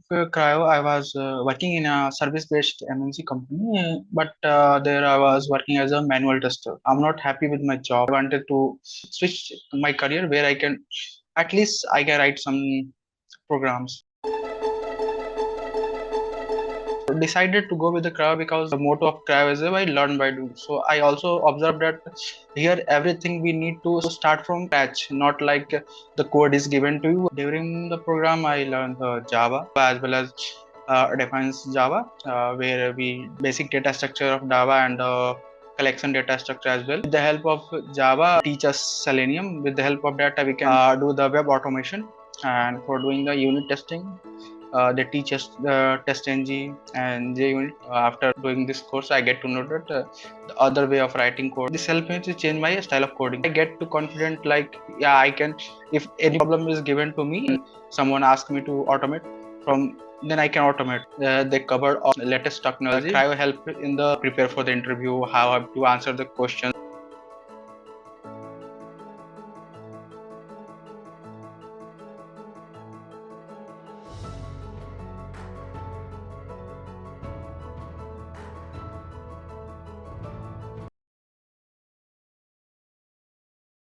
Crio, I was working in a service-based MNC company, but there I was working as a manual tester. I'm not happy with my job. I wanted to switch my career where I can, at least I can write some programs. Decided to go with the Crio because the motto of Crio is I learn by doing. So I also observed that here everything we need to start from scratch, not like the code is given to you. During the program, I learned Java as well as defines Java, where we basic data structure of Java and collection data structure as well. With the help of Java, teach us Selenium. With the help of that, we can do the web automation. And for doing the unit testing, they teach us the test ng and JUnit. After doing this course, I get to know that the other way of writing code. This helped me to change my style of coding. I get to confident like, yeah, I can. If any problem is given to me, someone asks me to automate from. Then I can automate. They covered all the latest technology. Cryo help in the prepare for the interview, how to answer the questions.